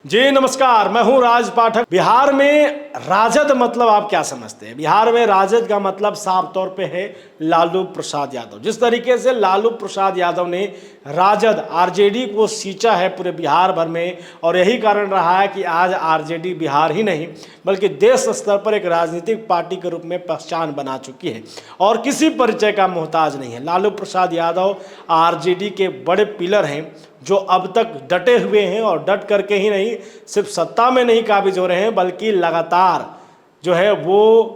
जी नमस्कार, मैं हूं राज पाठक। बिहार में राजद मतलब आप क्या समझते हैं? बिहार में राजद का मतलब साफ तौर पे है लालू प्रसाद यादव। जिस तरीके से लालू प्रसाद यादव ने राजद आरजेडी को सींचा है पूरे बिहार भर में, और यही कारण रहा है कि आज आरजेडी बिहार ही नहीं बल्कि देश स्तर पर एक राजनीतिक पार्टी के रूप में पहचान बना चुकी है और किसी परिचय का मोहताज नहीं है। लालू प्रसाद यादव आरजेडी के बड़े पिलर हैं जो अब तक डटे हुए हैं, और डट करके ही नहीं, सिर्फ सत्ता में नहीं काबिज हो रहे हैं बल्कि लगातार जो है वो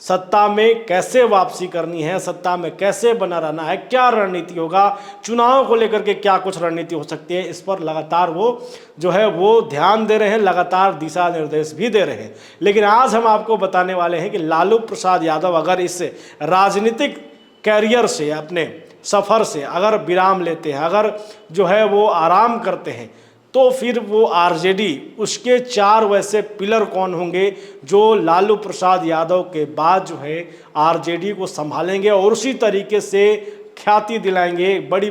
सत्ता में कैसे वापसी करनी है, सत्ता में कैसे बना रहना है, क्या रणनीति होगा, चुनाव को लेकर के क्या कुछ रणनीति हो सकती है, इस पर लगातार वो जो है वो ध्यान दे रहे हैं, लगातार दिशा निर्देश भी दे रहे हैं। लेकिन आज हम आपको बताने वाले हैं कि लालू प्रसाद यादव अगर इस राजनीतिक कैरियर से, अपने सफ़र से अगर विराम लेते हैं, अगर जो है वो आराम करते हैं, तो फिर वो आरजेडी, उसके चार वैसे पिलर कौन होंगे जो लालू प्रसाद यादव के बाद जो है आरजेडी को संभालेंगे और उसी तरीके से ख्याति दिलाएंगे, बड़ी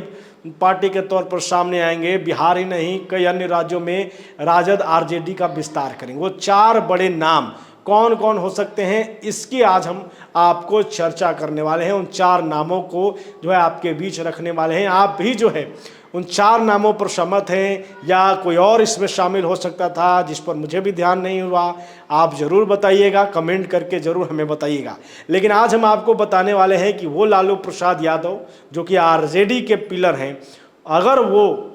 पार्टी के तौर पर सामने आएंगे। बिहार ही नहीं, कई अन्य राज्यों में राजद आरजेडी का विस्तार करेंगे। वो चार बड़े नाम कौन कौन हो सकते हैं, इसकी आज हम आपको चर्चा करने वाले हैं। उन चार नामों को जो है आपके बीच रखने वाले हैं। आप भी जो है उन चार नामों पर सहमत हैं या कोई और इसमें शामिल हो सकता था जिस पर मुझे भी ध्यान नहीं हुआ, आप ज़रूर बताइएगा, कमेंट करके ज़रूर हमें बताइएगा। लेकिन आज हम आपको बताने वाले हैं कि वो लालू प्रसाद यादव जो कि आरजेडी के पिलर हैं, अगर वो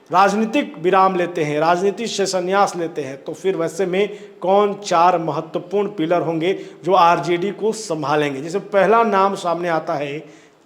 राजनीतिक विराम लेते हैं, राजनीति से संन्यास लेते हैं, तो फिर वैसे में कौन चार महत्वपूर्ण पिलर होंगे जो आरजेडी को संभालेंगे। जैसे पहला नाम सामने आता है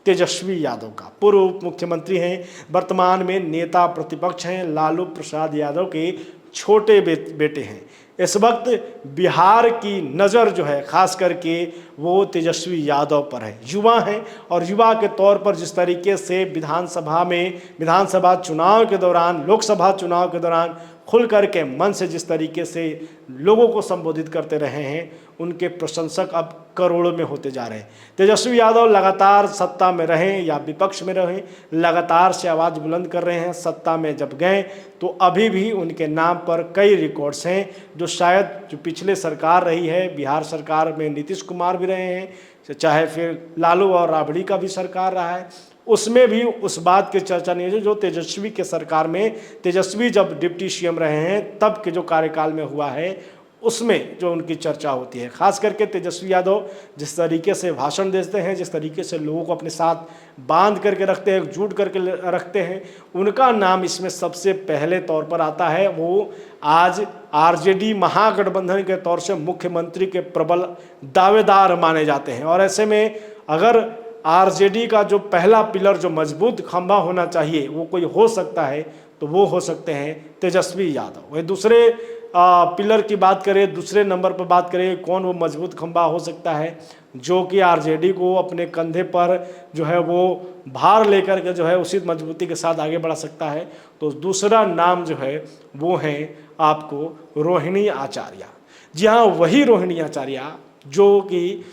तेजस्वी यादव का। पूर्व उप मुख्यमंत्री हैं, वर्तमान में नेता प्रतिपक्ष हैं, लालू प्रसाद यादव के छोटे बेटे हैं। इस वक्त बिहार की नज़र जो है खास करके वो तेजस्वी यादव पर है। युवा हैं और युवा के तौर पर जिस तरीके से विधानसभा चुनाव के दौरान, लोकसभा चुनाव के दौरान खुल करके मन से जिस तरीके से लोगों को संबोधित करते रहे हैं, उनके प्रशंसक अब करोड़ों में होते जा रहे हैं। तेजस्वी यादव लगातार सत्ता में रहें या विपक्ष में रहें, लगातार से आवाज़ बुलंद कर रहे हैं। सत्ता में जब गए तो अभी भी उनके नाम पर कई रिकॉर्ड्स हैं जो शायद जो पिछले सरकार रही है, बिहार सरकार में नीतीश कुमार भी रहे हैं, चाहे फिर लालू और राबड़ी का भी सरकार रहा है, उसमें भी उस बात की चर्चा नहीं है जो तेजस्वी के सरकार में, तेजस्वी जब डिप्टी सीएम रहे हैं तब के जो कार्यकाल में हुआ है उसमें जो उनकी चर्चा होती है। खास करके तेजस्वी यादव जिस तरीके से भाषण देते हैं, जिस तरीके से लोगों को अपने साथ बांध करके रखते हैं, एकजुट करके रखते हैं, उनका नाम इसमें सबसे पहले तौर पर आता है। वो आज आरजेडी महागठबंधन के तौर से मुख्यमंत्री के प्रबल दावेदार माने जाते हैं। और ऐसे में अगर आरजेडी का जो पहला पिलर, जो मजबूत खंभा होना चाहिए, वो कोई हो सकता है तो वो हो सकते हैं तेजस्वी यादव। वही दूसरे पिलर की बात करें, दूसरे नंबर पर बात करें, कौन वो मजबूत खंभा हो सकता है जो कि आरजेडी को अपने कंधे पर जो है वो भार लेकर के जो है उसी मजबूती के साथ आगे बढ़ा सकता है, तो दूसरा नाम जो है वो है आपको रोहिणी आचार्य। जी हाँ, वही रोहिणी आचार्य जो कि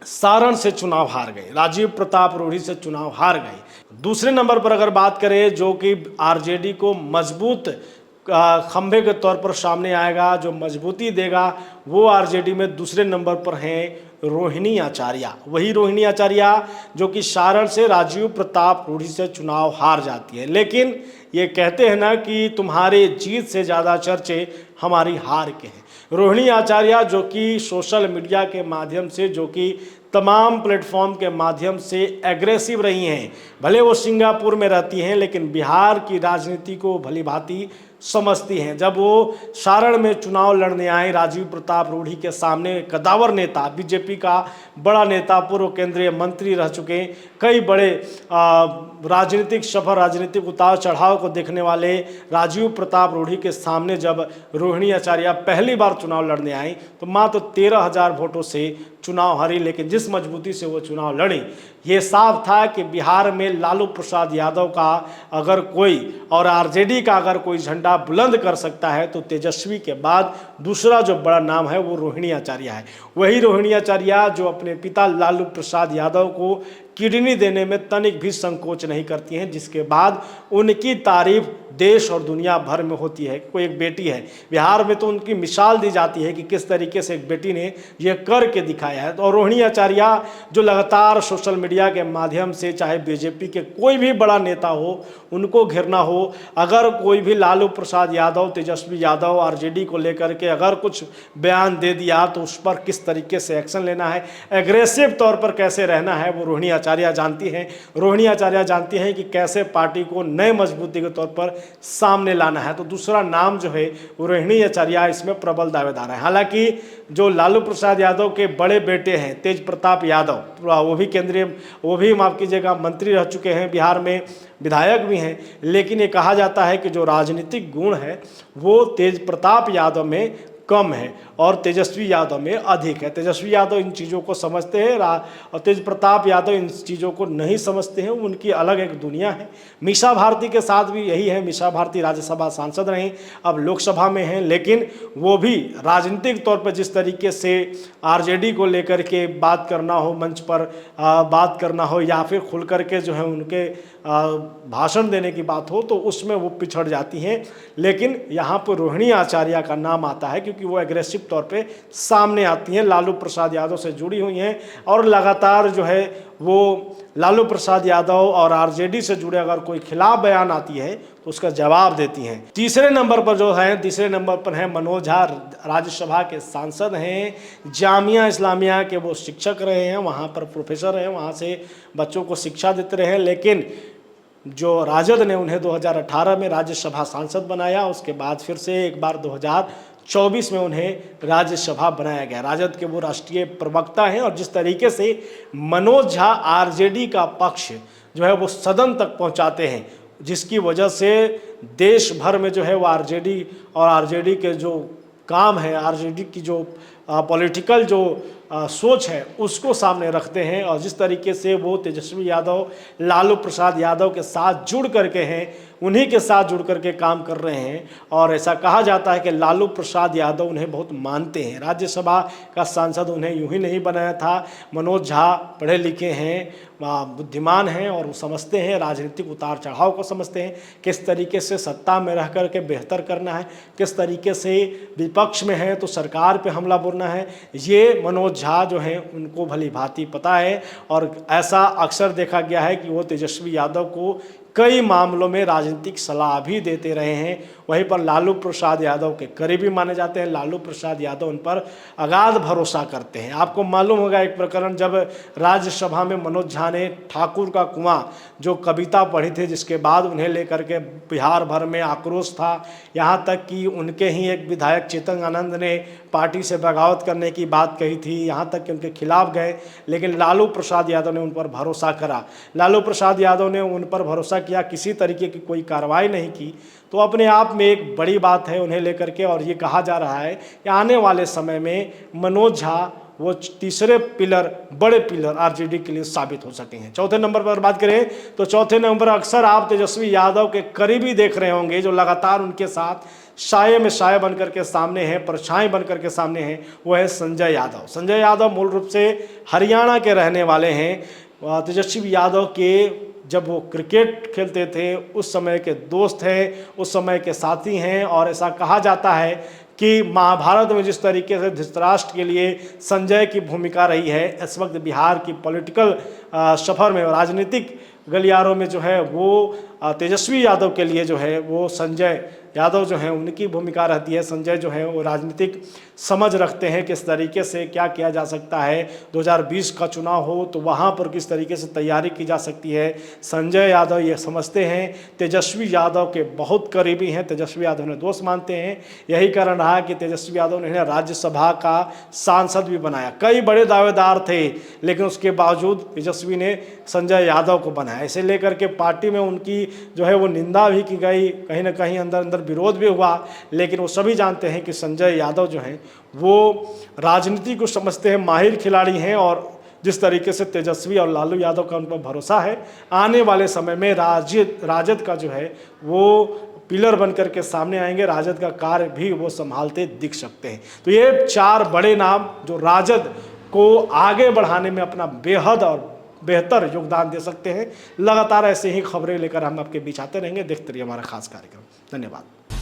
सारण से चुनाव हार गए, राजीव प्रताप रूढ़ी से चुनाव हार गए। दूसरे नंबर पर अगर बात करें जो कि आरजेडी को मजबूत खंभे के तौर पर सामने आएगा, जो मजबूती देगा, वो आरजेडी में दूसरे नंबर पर हैं रोहिणी आचार्य। वही रोहिणी आचार्य जो कि सारण से राजीव प्रताप रूढ़ी से चुनाव हार जाती है। लेकिन ये कहते हैं ना कि तुम्हारे जीत से ज़्यादा चर्चे हमारी हार के हैं। रोहिणी आचार्य जो कि सोशल मीडिया के माध्यम से, जो कि तमाम प्लेटफॉर्म के माध्यम से एग्रेसिव रही हैं, भले वो सिंगापुर में रहती हैं लेकिन बिहार की राजनीति को भली भांति समझती हैं। जब वो सारण में चुनाव लड़ने आए राजीव प्रताप रूढ़ी के सामने, कदावर नेता, बीजेपी का बड़ा नेता, पूर्व केंद्रीय मंत्री रह चुके, कई बड़े राजनीतिक सफर, राजनीतिक उतार चढ़ाव को देखने वाले राजीव प्रताप रूढ़ी के सामने जब रोहिणी आचार्य पहली बार चुनाव लड़ने आई तो मात्र 13,000 वोटों से चुनाव हारी। लेकिन जिस मजबूती से वो चुनाव लड़ी, ये साफ था कि बिहार में लालू प्रसाद यादव का अगर कोई, और आरजेडी का अगर कोई झंडा बुलंद कर सकता है तो तेजस्वी के बाद दूसरा जो बड़ा नाम है वो रोहिणी आचार्य है। वही रोहिणी आचार्य जो अपने पिता लालू प्रसाद यादव को किडनी देने में तनिक भी संकोच नहीं करती हैं, जिसके बाद उनकी तारीफ देश और दुनिया भर में होती है। कोई एक बेटी है बिहार में, तो उनकी मिसाल दी जाती है कि किस तरीके से एक बेटी ने यह करके दिखाया है। और रोहिणी आचार्य जो लगातार सोशल मीडिया के माध्यम से, चाहे बीजेपी के कोई भी बड़ा नेता हो उनको घिरना हो, अगर कोई भी लालू प्रसाद यादव, तेजस्वी यादव, आरजेडी को लेकर के अगर कुछ बयान दे दिया तो उस पर किस तरीके से एक्शन लेना है, एग्रेसिव तौर पर कैसे रहना है, वो रोहिणी आचार्य जानती हैं। रोहिणी आचार्य जानती हैं कि कैसे पार्टी को नए मजबूती के तौर पर सामने लाना है। तो दूसरा नाम जो है वो रोहिणी आचार्य इसमें प्रबल दावेदार है। हालांकि जो लालू प्रसाद यादव के बड़े बेटे हैं तेज प्रताप यादव, वो भी माफ कीजिएगा मंत्री रह चुके हैं, बिहार में विधायक भी हैं, लेकिन ये कहा जाता है कि जो राजनीतिक गुण है वो तेज प्रताप यादव में कम है और तेजस्वी यादव में अधिक है। तेजस्वी यादव इन चीज़ों को समझते हैं और तेज प्रताप यादव इन चीज़ों को नहीं समझते हैं, उनकी अलग एक दुनिया है। मीसा भारती के साथ भी यही है। मीसा भारती राज्यसभा सांसद रहीं, अब लोकसभा में हैं, लेकिन वो भी राजनीतिक तौर पर जिस तरीके से आरजेडी को लेकर के बात करना हो, मंच पर बात करना हो या फिर खुल करके जो है उनके भाषण देने की बात हो, तो उसमें वो पिछड़ जाती हैं। लेकिन यहाँ पर रोहिणी आचार्य का नाम आता है क्योंकि वो एग्रेसिव तौर पे सामने आती हैं, लालू प्रसाद यादव से जुड़ी हुई हैं और लगातार जो है वो लालू प्रसाद यादव और आरजेडी से जुड़े अगर कोई खिलाफ बयान आती है तो उसका जवाब देती हैं। तीसरे नंबर पर हैं मनोज झा, राज्यसभा के सांसद हैं, जामिया इस्लामिया के वो शिक्षक रहे हैं, वहाँ पर प्रोफेसर हैं, वहाँ से बच्चों को शिक्षा देते रहे हैं। लेकिन जो राजद ने उन्हें 2018 में राज्यसभा सांसद बनाया, उसके बाद फिर से एक बार 2024 में उन्हें राज्यसभा बनाया गया। राजद के वो राष्ट्रीय प्रवक्ता हैं और जिस तरीके से मनोज झा आरजेडी का पक्ष जो है वो सदन तक पहुंचाते हैं, जिसकी वजह से देश भर में जो है वो आरजेडी और आरजेडी के जो काम है, आरजेडी की जो पॉलिटिकल जो सोच है उसको सामने रखते हैं। और जिस तरीके से वो तेजस्वी यादव लालू प्रसाद यादव के साथ जुड़ करके हैं, उन्हीं के साथ जुड़ करके काम कर रहे हैं। और ऐसा कहा जाता है कि लालू प्रसाद यादव उन्हें बहुत मानते हैं। राज्यसभा का सांसद उन्हें यूं ही नहीं बनाया था। मनोज झा पढ़े लिखे हैं, बुद्धिमान हैं और वो समझते हैं, राजनीतिक उतार चढ़ाव को समझते हैं, किस तरीके से सत्ता में रह करके बेहतर करना है, किस तरीके से विपक्ष में है तो सरकार पे हमला बोलना है। ये मनोज झा जो हैं उनको भली भांति पता है और ऐसा अक्सर देखा गया है कि वो तेजस्वी यादव को कई मामलों में राजनीतिक सलाह भी देते रहे हैं। वहीं पर लालू प्रसाद यादव के करीबी माने जाते हैं। लालू प्रसाद यादव उन पर अगाध भरोसा करते हैं। आपको मालूम होगा एक प्रकरण, जब राज्यसभा में मनोज झा ने ठाकुर का कुआं जो कविता पढ़ी थी, जिसके बाद उन्हें लेकर के बिहार भर में आक्रोश था, यहाँ तक कि उनके ही एक विधायक चेतन आनंद ने पार्टी से बगावत करने की बात कही थी, यहाँ तक कि उनके खिलाफ गए, लेकिन लालू प्रसाद यादव ने उन पर भरोसा करा। लालू प्रसाद यादव ने उन पर भरोसा किया, किसी तरीके की कोई कार्रवाई नहीं की, तो अपने आप में एक बड़ी बात है उन्हें लेकर के। और ये कहा जा रहा है कि आने वाले समय में मनोज झा वो तीसरे पिलर, बड़े पिलर आरजेडी के लिए साबित हो सकेंगे। चौथे नंबर पर बात करें तो चौथे नंबर अक्सर आप तेजस्वी यादव के करीबी देख रहे होंगे, जो लगातार उनके साथ साये में साये बनकर के सामने हैं, परछाई बनकर के सामने हैं, वो है संजय यादव। संजय यादव मूल रूप से हरियाणा के रहने वाले हैं। तेजस्वी यादव के जब वो क्रिकेट खेलते थे उस समय के दोस्त हैं, उस समय के साथी हैं। और ऐसा कहा जाता है कि महाभारत में जिस तरीके से धृतराष्ट्र के लिए संजय की भूमिका रही है, इस वक्त बिहार की पॉलिटिकल सफ़र में, राजनीतिक गलियारों में जो है वो तेजस्वी यादव के लिए जो है वो संजय यादव जो हैं उनकी भूमिका रहती है। संजय जो है वो राजनीतिक समझ रखते हैं, किस तरीके से क्या किया जा सकता है। 2020 का चुनाव हो तो वहाँ पर किस तरीके से तैयारी की जा सकती है, संजय यादव ये समझते हैं। तेजस्वी यादव के बहुत करीबी हैं, तेजस्वी यादव ने दोस्त मानते हैं। यही कारण रहा कि तेजस्वी यादव ने राज्यसभा का सांसद भी बनाया। कई बड़े दावेदार थे, लेकिन उसके बावजूद तेजस्वी ने संजय यादव को बनाया। इसे लेकर के पार्टी में उनकी जो है वो निंदा भी की गई, कहीं ना कहीं अंदर अंदर विरोध भी हुआ। लेकिन वो सभी जानते हैं कि संजय यादव जो हैं वो राजनीति को समझते हैं, माहिर खिलाड़ी हैं। और जिस तरीके से तेजस्वी और लालू यादव का उन पर भरोसा है, आने वाले समय में राजद का जो है वो पिलर बनकर के सामने आएंगे, राजद का कार्य भी वो संभालते दिख सकते हैं। तो ये चार बड़े नाम जो राजद को आगे बढ़ाने में अपना बेहद और बेहतर योगदान दे सकते हैं। लगातार ऐसे ही खबरें लेकर हम आपके बीच आते रहेंगे। देखते रहिए हमारा खास कार्यक्रम। धन्यवाद।